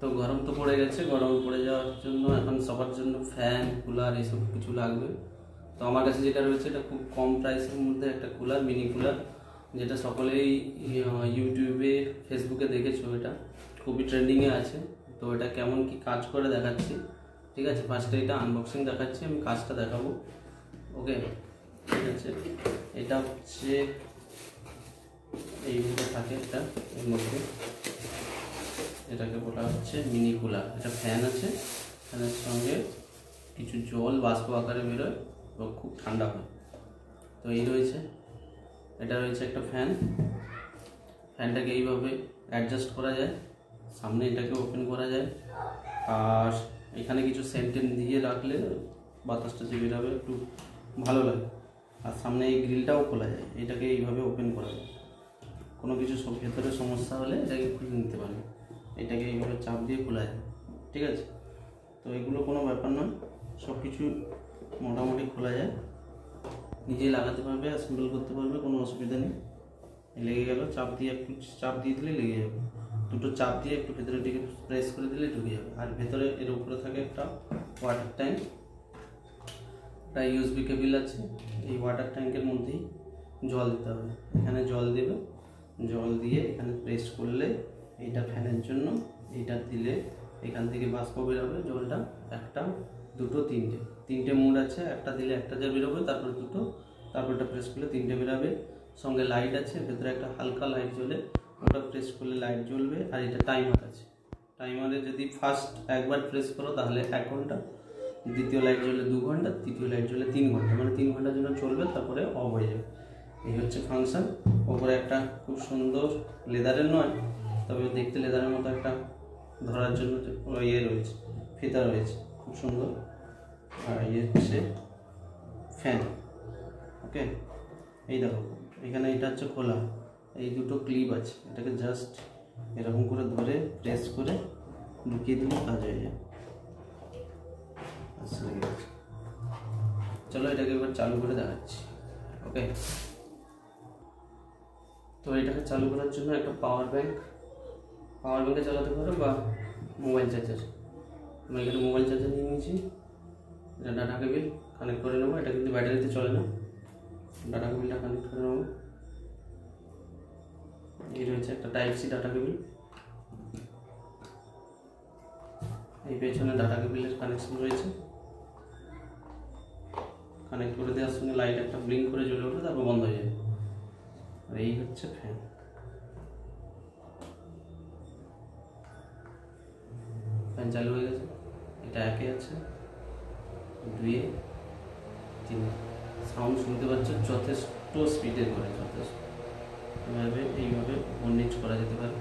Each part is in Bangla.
তো গরম তো পড়ে গেছে, গরম পড়ে যাওয়ার জন্য এখন সবার জন্য ফ্যান কুলার এইসব কিছু লাগবে। তো আমার কাছে যেটা রয়েছে এটা খুব কম প্রাইসের মধ্যে একটা কুলার, মিনি কুলার, যেটা সকলেই ইউটিউবে ফেসবুকে দেখেছো, এটা খুবই ট্রেন্ডিংয়ে আছে। তো এটা কেমন কি কাজ করে দেখাচ্ছি, ঠিক আছে। ফার্স্টে এটা আনবক্সিং দেখাচ্ছি, আমি কাজটা দেখাবো। ওকে, ঠিক আছে। এটা হচ্ছে এইভাবে থাকে, এটা এর মধ্যে এটাকে বলা হচ্ছে মিনি কুলার। এটা ফ্যান আছে, ফ্যানের সঙ্গে কিছু জল বাষ্প আকারে বেরোয় এবং খুব ঠান্ডা হয়। তো এই রয়েছে, এটা রয়েছে একটা ফ্যান। ফ্যানটাকে এইভাবে অ্যাডজাস্ট করা যায়, সামনে এটাকে ওপেন করা যায়, আর এখানে কিছু সেন্টেন দিয়ে রাখলে বাতাসটা যে বেরোবে একটু ভালো লাগে। আর সামনে এই গ্রিলটাও খোলা যায়, এটাকে এইভাবে ওপেন করা যায়। কোনো কিছু ভেতরে সমস্যা হলে এটাকে খুলে নিতে পারবে, এটাকে এইভাবে চাপ দিয়ে খোলা যায়, ঠিক আছে। তো এগুলো কোনো ব্যাপার নয়, সব কিছু মোটামুটি খোলা যায়, নিজেই লাগাতে পারবে, অ্যাসেম্বল করতে পারবে, কোনো অসুবিধা নেই। লেগে গেল, চাপ দিয়ে একটু চাপ দিয়ে দিলে লেগে যাবে, দুটো চাপ দিয়ে একটু ভেতরের দিকে প্রেস করে দিলে ঢুকে যাবে। আর ভেতরে এর উপরে থাকে একটা ওয়াটার ট্যাঙ্ক, একটা ইউএসবি কেবিল আছে। এই ওয়াটার ট্যাঙ্কের মধ্যেই জল দিতে হবে, এখানে জল দেবে, জল দিয়ে এখানে প্রেস করলে এইটা ফ্যানের জন্য, এইটা দিলে এখান থেকে বাষ্প বেরোবে জলটা, একটা দুটো তিনটে মুড আছে, একটা দিলে একটা যা বেরোবে, তারপর দুটো, তারপরটা প্রেস করলে তিনটে বেরোবে। সঙ্গে লাইট আছে, ভেতরে একটা হালকা লাইট জ্বলে, ওটা প্রেস করলে লাইট জ্বলবে। আর এটা টাইমার আছে, টাইমারে যদি ফার্স্ট একবার প্রেস করো তাহলে 1 ঘন্টা, দ্বিতীয় লাইট জ্বলে 2 ঘন্টা, তৃতীয় লাইট জ্বলে 3 ঘন্টা, মানে 3 ঘন্টার জন্য চলবে, তারপরে অফ হয়ে যাবে। এই হচ্ছে ফাংশন। ওপরে একটা খুব সুন্দর, লেদারের নয় তবে দেখতে লেদারের মতো একটা ধরার জন্য ইয়ে রয়েছে, ফিতা রয়েছে, খুব সুন্দর। আর ইয়ে হচ্ছে ফ্যান। ওকে, এই দেখো এখানে এটা হচ্ছে খোলা, এই দুটো ক্লিপ আছে, এটাকে জাস্ট এরকম করে ধরে প্রেস করে ঢুকিয়ে দিলে কাজ হয়ে যায়। চলো এটাকে এবার চালু করে দেখাচ্ছি। ওকে, তো এটাকে চালু করার জন্য একটা পাওয়ার ব্যাঙ্কে চালাতে পারো বা মোবাইল চার্জার। আমি এখানে মোবাইল চার্জার নিয়ে নিয়েছি, এটা ডাটা কেবিল কানেক্ট করে নেবো। এটা কিন্তু ব্যাটারিতে চলে না, ডাটা কেবিলটা কানেক্ট করে নেবো। এই রয়েছে একটা টাইপ সি ডাটা কেবিল, এই পেছনে ডাটা কেবিলের কানেকশন রয়েছে। কানেক্ট করে দেওয়ার সঙ্গে লাইট একটা ব্লিঙ্ক করে জ্বলে ওঠে, তারপর বন্ধ হয়ে যায়। আর এই হচ্ছে ফ্যান। ফ্যান চালু হয়ে গেছে, এটা 1 আছে, 2, 3, সাউন্ড শুনতে পাচ্ছ, যথেষ্ট স্পিডে করে, যথেষ্ট। এইভাবে নিচ করা যেতে পারে,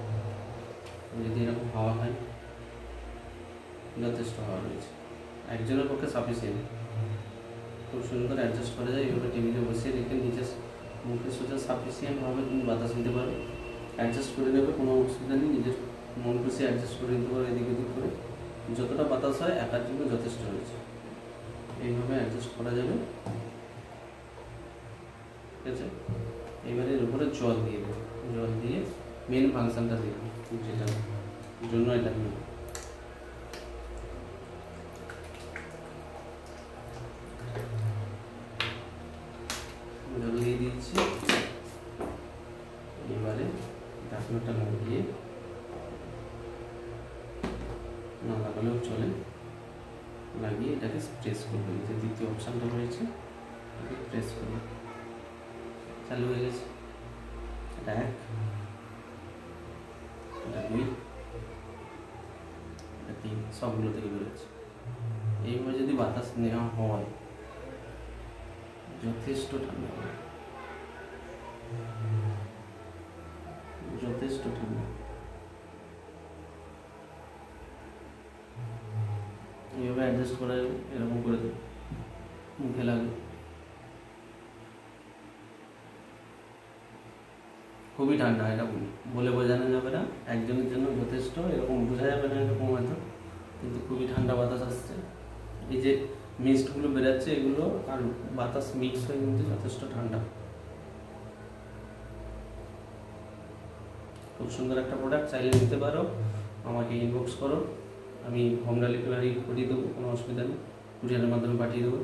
যদি এরকম হাওয়া হয়, যথেষ্ট হাওয়া রয়েছে, একজনের পক্ষে সাফিসিয়েন্ট। খুব সুন্দর অ্যাডজাস্ট করা যায়, এইভাবে টেবিলে বসিয়ে রেখে নিচে মুখে সোজা সাফিসিয়েন্টভাবে তুমি বাতাস নিতে পারো। অ্যাডজাস্ট করে নেবে, কোনো অসুবিধা নেই, নিজের মন খুশি অ্যাডজাস্ট করে নিতে পারো, এদিক ওদিক করে যতটা বাতাস হয় একার জন্য যথেষ্ট রয়েছে। এইভাবে অ্যাডজাস্ট করা যাবে, ঠিক আছে। এবারে এর উপরে জল দিয়ে দেবো, জল দিয়ে মেন ফাংশনটা দেবো, যেটার জন্য এটা নেব। জল দিয়ে দিচ্ছি, এবারে ঢাকনাটা লাগিয়ে, না লাগালেও চলে, লাগিয়ে এটাকে প্রেস করবো। যে দ্বিতীয় অপশানটা রয়েছে এটাকে প্রেস করবো, চালু হয়ে গেছে। এটা 1, এটা 2, এটা 3, সবগুলো থেকে বেরোচ্ছে। এইভাবে যদি বাতাস নেওয়া হয় যথেষ্ট ঠান্ডা হবে, যথেষ্ট ঠান্ডা। এইভাবে অ্যাডজাস্ট করা যাবে, এরকম করে দেবে, মুখে লাগে, খুবই ঠান্ডা। এটা বলে বোঝানো যাবে না, একজনের জন্য যথেষ্ট, এরকম বোঝা যাবে না এরকম হয়তো, কিন্তু খুবই ঠান্ডা বাতাস আসছে। এই যে মিস্টগুলো বেরোচ্ছে এগুলো আর বাতাস মিক্স হয়ে কিন্তু যথেষ্ট ঠান্ডা। খুব সুন্দর একটা প্রোডাক্ট, চাইলে নিতে পারো। আমাকে ইনবক্স করো, আমি হোম ডেলিভারি করিয়ে দেবো, কোনো অসুবিধা নেই, কুরিয়ারের মাধ্যমে পাঠিয়ে দেবো।